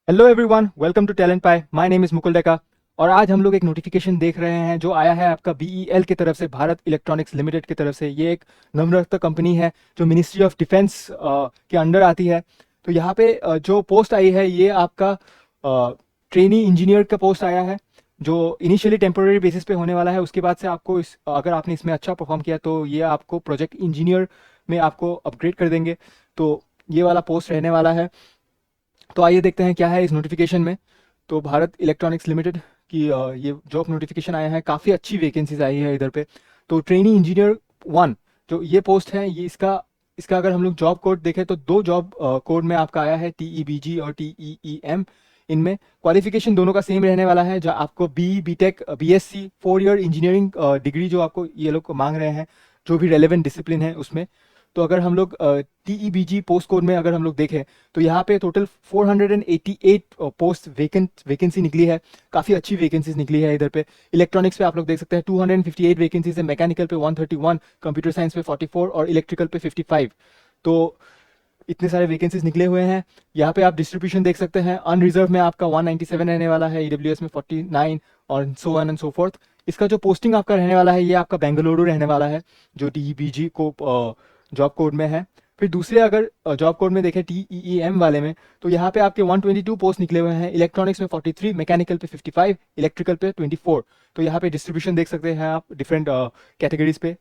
Hello everyone, welcome to Talent Pie. My name is Mukul Deka. और आज हम लोग एक नोटिफिकेशन देख रहे हैं जो आया है आपका बीईएल की तरफ से, भारत इलेक्ट्रॉनिक्स लिमिटेड की तरफ से। ये एक नवरत्न कंपनी है जो मिनिस्ट्री ऑफ डिफेंस के अंडर आती है। तो यहाँ पे जो पोस्ट आई है ये आपका ट्रेनी इंजीनियर का पोस्ट आया है, जो इनिशियली टेम्पोररी बेसिस पे होने वाला है। उसके बाद से आपको अगर आपने इसमें अच्छा परफॉर्म किया तो ये आपको प्रोजेक्ट इंजीनियर में आपको अपग्रेड कर देंगे। तो ये वाला पोस्ट रहने वाला है। तो आइए देखते हैं क्या है इस नोटिफिकेशन में। तो भारत इलेक्ट्रॉनिक्स लिमिटेड की ये जॉब नोटिफिकेशन आया है, काफ़ी अच्छी वैकेंसीज आई है इधर पे। तो ट्रेनी इंजीनियर वन जो ये पोस्ट है, ये इसका इसका अगर हम लोग जॉब कोड देखें तो दो जॉब कोड में आपका आया है, TEBG और TEEM। इनमें क्वालिफिकेशन दोनों का सेम रहने वाला है, जो आपको BTech BSc 4 year engineering degree जो आपको ये लोग मांग रहे हैं, जो भी रेलेवेंट डिसिप्लिन है उसमें। तो अगर हम लोग TEBG पोस्ट कोड में अगर हम लोग देखें तो यहाँ पे टोटल 488 पोस्ट वैकेंसी निकली है। काफ़ी अच्छी वैकेंसीज निकली है इधर पे। इलेक्ट्रॉनिक्स पे आप लोग देख सकते हैं 258 वैकेंसीज है, मैकेनिकल पे 131, कंप्यूटर साइंस पे 44 और इलेक्ट्रिकल पे 55। तो इतने सारे वैकेंसीज निकले हुए हैं। यहाँ पे आप डिस्ट्रीब्यूशन देख सकते हैं। अनरिजर्व में आपका 197 रहने वाला है, EWS में 49 और so on and so fourth. इसका जो पोस्टिंग आपका रहने वाला है ये आपका बेंगलुरु रहने वाला है, जो TEBG को जॉब कोड में है। फिर दूसरे अगर जॉब कोड में देखें TEEM वाले में, तो यहाँ पे आपके 122 पोस्ट निकले हुए हैं। इलेक्ट्रॉनिक्स में 43, मैकेनिकल पे 55, इलेक्ट्रिकल पे 24। तो यहाँ पे डिस्ट्रीब्यूशन देख सकते हैं आप डिफरेंट कैटेगरीज पे,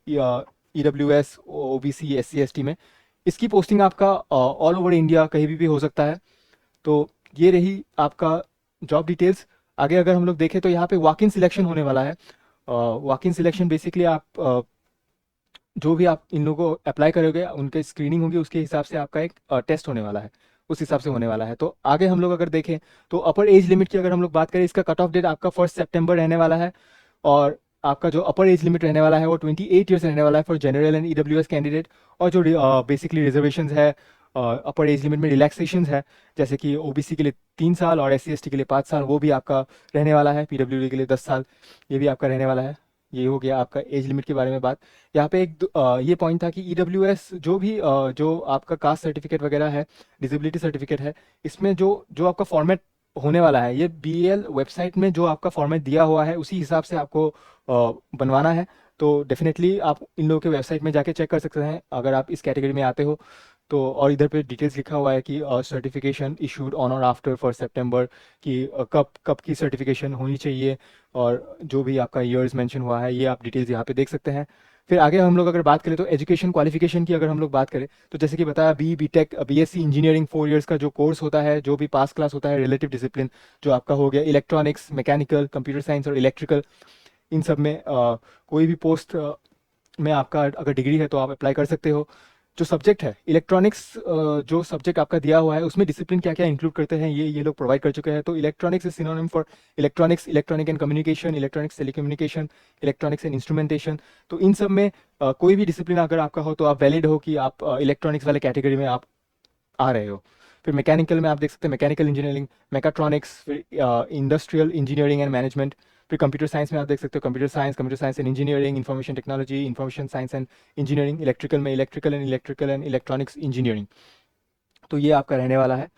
EWS OBC SC ST में। इसकी पोस्टिंग आपका ऑल ओवर इंडिया कहीं भी हो सकता है। तो ये रही आपका जॉब डिटेल्स। आगे अगर हम लोग देखें तो यहाँ पे वॉक इन सिलेक्शन होने वाला है। वॉक इन सिलेक्शन बेसिकली आप जो भी आप इन लोगों को अप्लाई करोगे उनके स्क्रीनिंग होगी, उसके हिसाब से आपका एक टेस्ट होने वाला है, उस हिसाब से होने वाला है। तो आगे हम लोग अगर देखें तो अपर एज लिमिट की अगर हम लोग बात करें, इसका कट ऑफ डेट आपका 1 सितंबर रहने वाला है। और आपका जो अपर एज लिमिट रहने वाला है वो 28 ईयर्स रहने वाला है for general and EWS candidate. और जो बेसिकली रिजर्वेशन है, अपर एज लिमिट में रिलैक्सेशन है, जैसे कि OBC के लिए 3 साल और SC ST के लिए 5 साल, वो भी आपका रहने वाला है। PWD के लिए 10 साल, ये भी आपका रहने वाला है। ये हो गया आपका एज लिमिट के बारे में बात। यहाँ पे एक ये पॉइंट था कि EWS जो भी जो आपका कास्ट सर्टिफिकेट वगैरह है, डिसेबिलिटी सर्टिफिकेट है, इसमें जो जो आपका फॉर्मेट होने वाला है, ये BEL वेबसाइट में जो आपका फॉर्मेट दिया हुआ है उसी हिसाब से आपको बनवाना है। तो डेफिनेटली आप इन लोगों के वेबसाइट में जाके चेक कर सकते हैं अगर आप इस कैटेगरी में आते हो तो। और इधर पे डिटेल्स लिखा हुआ है कि सर्टिफिकेशन इशूड ऑन और आफ्टर 1 सितंबर, कि कब कब की सर्टिफिकेशन होनी चाहिए, और जो भी आपका ईयर्स मेंशन हुआ है ये आप डिटेल्स यहाँ पे देख सकते हैं। फिर आगे हम लोग अगर बात करें तो एजुकेशन क्वालिफिकेशन की अगर हम लोग बात करें तो जैसे कि बताया, BTech BSc इंजीनियरिंग 4 ईयर्स का जो कोर्स होता है, जो भी पास क्लास होता है, रिलेटिव डिसिप्लिन जो आपका हो गया, इलेक्ट्रॉनिक्स, मैकेनिकल, कंप्यूटर साइंस और इलेक्ट्रिकल, इन सब में कोई भी पोस्ट में आपका अगर डिग्री है तो आप अप्लाई कर सकते हो। जो सब्जेक्ट है इलेक्ट्रॉनिक्स, जो सब्जेक्ट आपका दिया हुआ है उसमें डिसिप्लिन क्या क्या इंक्लूड करते हैं ये लोग प्रोवाइड कर चुके हैं। तो electronics is synonym for electronics, electronic and communication, electronics telecommunication, electronics and instrumentation. तो इन सब में कोई भी डिसिप्लिन अगर आपका हो तो आप वैलिड हो कि आप इलेक्ट्रॉनिक्स वाले कैटेगरी में आप आ रहे हो। फिर मैकेनिकल में आप देख सकते हैं मैकेनिकल इंजीनियरिंग, मैकाट्रॉनिक्स, फिर इंडस्ट्रियल इंजीनियरिंग एंड मैनेजमेंट। फिर कंप्यूटर साइंस में आप देख सकते हो computer science and engineering, information technology, information science and engineering. Electrical में इलेक्ट्रिकल एंड इलेक्ट्रॉनिक्स इंजीनियरिंग। तो ये आपका रहने वाला है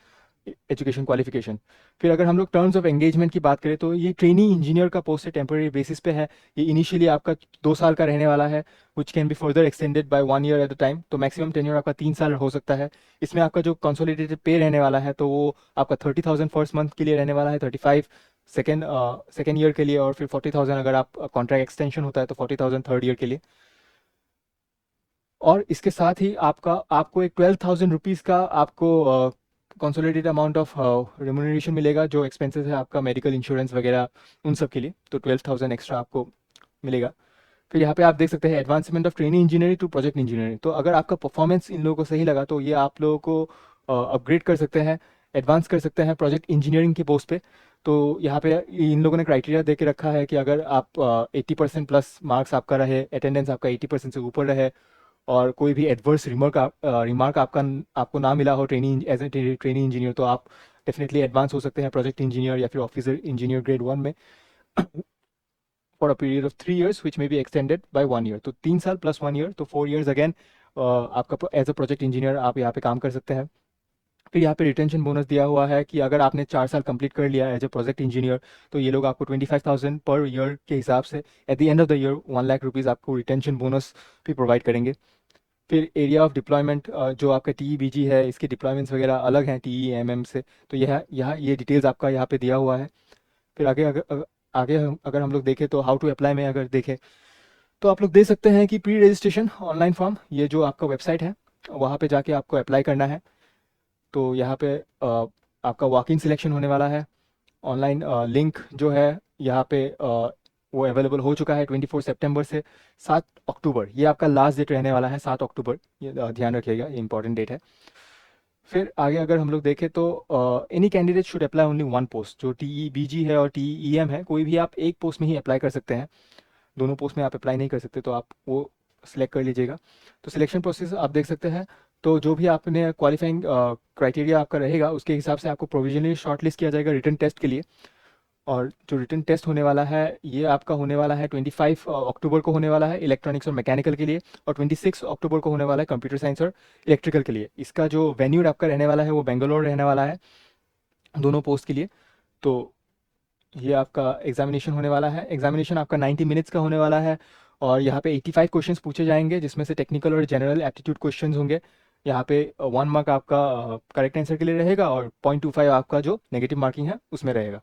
एजुकेशन क्वालिफिकेशन। फिर अगर हम लोग टर्म्स ऑफ एंगेजमेंट की बात करें तो ये ट्रेनी इंजीनियर का पोस्ट है, टेम्पररी बेसिस पे है। ये इनिशियली आपका 2 साल का रहने वाला है, which can be further extended by 1 year at a time. तो मैक्सिमम टेन्योर आपका 3 साल हो सकता है। इसमें आपका जो कंसोलिडेटेड पे रहने वाला है तो वो आपका 30,000 फर्स्ट मंथ के लिए रहने वाला है, 35 सेकेंड सेकेंड ईयर के लिए, और फिर 40,000 अगर आप कॉन्ट्रैक्ट एक्सटेंशन होता है तो 40,000 थर्ड ईयर के लिए। और इसके साथ ही आपको एक 12,000 रुपीज़ का आपको कंसोलिडेटेड अमाउंट ऑफ रेमुनरेशन मिलेगा, जो एक्सपेंसेस है आपका मेडिकल इंश्योरेंस वगैरह उन सब के लिए। तो 12,000 एक्स्ट्रा आपको मिलेगा। फिर यहाँ पे आप देख सकते हैं advancement of training engineering to project engineering. तो अगर आपका परफॉर्मेंस इन लोगों को सही लगा तो ये आप लोगों को अपग्रेड कर सकते हैं, एडवांस कर सकते हैं प्रोजेक्ट इंजीनियरिंग की पोस्ट पे। तो यहाँ पे इन लोगों ने क्राइटेरिया दे के रखा है कि अगर आप 80% प्लस मार्क्स आपका रहे, अटेंडेंस आपका 80% से ऊपर रहे, और कोई भी एडवर्स रिमार्क आपका आपको ना मिला हो training as a training engineer, तो आप डेफिनेटली एडवांस हो सकते हैं प्रोजेक्ट इंजीनियर या फिर ऑफिसर इंजीनियर ग्रेड 1 में for a period of 3 years which may be extended by 1 year. तो 3 साल प्लस 1 ईयर, तो 4 years अगेन आपका एज अ प्रोजेक्ट इंजीनियर आप यहाँ पे काम कर सकते हैं। फिर यहाँ पे रिटेंशन बोनस दिया हुआ है कि अगर आपने 4 साल कंप्लीट कर लिया एज ए प्रोजेक्ट इंजीनियर तो ये लोग आपको 25,000 पर ईयर के हिसाब से at the end of the year 1 lakh rupees आपको रिटेंशन बोनस भी प्रोवाइड करेंगे। फिर एरिया ऑफ डिप्लॉयमेंट जो आपका TEBG है, इसके डिप्लॉयमेंट्स वगैरह अलग हैं TEMM से, तो यह यहाँ ये डिटेल्स आपका यहाँ पे दिया हुआ है। फिर अगर हम लोग देखें तो हाउ टू अप्लाई में अगर देखें तो आप लोग दे सकते हैं कि प्री रजिस्ट्रेशन ऑनलाइन फॉर्म, ये जो आपका वेबसाइट है वहाँ पे जाके आपको अप्लाई करना है। तो यहाँ पे आपका वॉक इन सिलेक्शन होने वाला है। ऑनलाइन लिंक जो है यहाँ पे वो अवेलेबल हो चुका है 24 सितंबर से 7 अक्टूबर, ये आपका लास्ट डेट रहने वाला है 7 अक्टूबर, ये ध्यान रखिएगा, ये इंपॉर्टेंट डेट है। फिर आगे अगर हम लोग देखें तो any candidate should apply only one post, जो TEBG है और TEM है, कोई भी आप एक पोस्ट में ही अप्लाई कर सकते हैं, दोनों पोस्ट में आप अप्लाई नहीं कर सकते, तो आप वो सिलेक्ट कर लीजिएगा। तो सिलेक्शन प्रोसेस आप देख सकते हैं, तो जो भी आपने क्वालिफाइंग क्राइटेरिया आपका रहेगा उसके हिसाब से आपको प्रोविजनली शॉर्टलिस्ट किया जाएगा रिटन टेस्ट के लिए। और जो रिटन टेस्ट होने वाला है ये आपका होने वाला है 25 अक्टूबर को होने वाला है इलेक्ट्रॉनिक्स और मैकेनिकल के लिए, और 26 अक्टूबर को होने वाला है कंप्यूटर साइंस और इलेक्ट्रिकल के लिए। इसका जो वेन्यू आपका रहने वाला है वो बेंगलोर रहने वाला है दोनों पोस्ट के लिए। तो ये आपका एग्जामिनेशन होने वाला है, एग्जामिनेशन आपका 90 मिनट्स का होने वाला है, और यहाँ पे 85 क्वेश्चंस पूछे जाएंगे जिसमें से टेक्निकल और जनरल एप्टीट्यूड क्वेश्चंस होंगे। यहाँ पे 1 मार्क आपका करेक्ट आंसर के लिए रहेगा और 0.25 आपका जो नेगेटिव मार्किंग है उसमें रहेगा।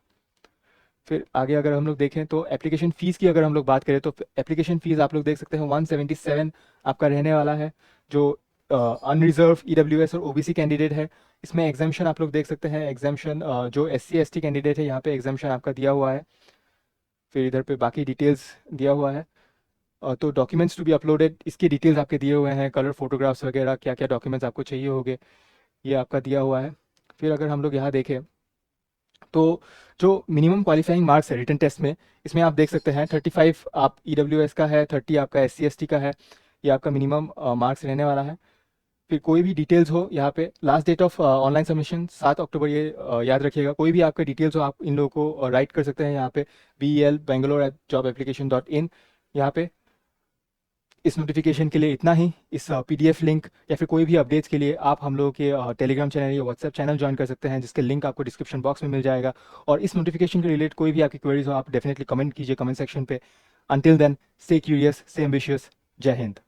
फिर आगे अगर हम लोग देखें तो एप्लीकेशन फ़ीस की अगर हम लोग बात करें तो एप्लीकेशन फ़ीस आप लोग देख सकते हैं 177 आपका रहने वाला है। जो अनरिजर्व EWS और OBC कैंडिडेट है इसमें एग्जामेशन आप लोग देख सकते हैं, एग्जामेशन जो SC ST कैंडिडेट है यहाँ पे एग्जामेशन आपका दिया हुआ है। फिर इधर पे बाकी डिटेल्स दिया हुआ है। तो डॉक्यूमेंट्स टू बी अपलोडेड, इसके डिटेल्स आपके दिए हुए हैं, कलर फोटोग्राफ्स वगैरह क्या क्या डॉक्यूमेंट्स आपको चाहिए होंगे ये आपका दिया हुआ है। फिर अगर हम लोग यहाँ देखें तो जो मिनिमम क्वालिफाइंग मार्क्स है रिटन टेस्ट में, इसमें आप देख सकते हैं 35 आप EWS का है, 30 आपका SC ST का है, ये आपका मिनिमम मार्क्स रहने वाला है। फिर कोई भी डिटेल्स हो यहाँ पे, last date of online submission 7 October, ये याद रखिएगा। कोई भी आपका डिटेल्स हो आप इन लोगों को राइट कर सकते हैं यहाँ पे BEL@jobapplication.in। यहाँ पे इस नोटिफिकेशन के लिए इतना ही। इस PDF लिंक या फिर कोई भी अपडेट्स के लिए आप हम लोगों के टेलीग्राम चैनल या व्हाट्सएप चैनल ज्वाइन कर सकते हैं, जिसके लिंक आपको डिस्क्रिप्शन बॉक्स में मिल जाएगा। और इस नोटिफिकेशन के रिलेटेड कोई भी आपकी क्वेरीज हो आप डेफिनेटली कमेंट कीजिए कमेंट सेक्शन पे। Until then, stay curious, stay ambitious. जय हिंद।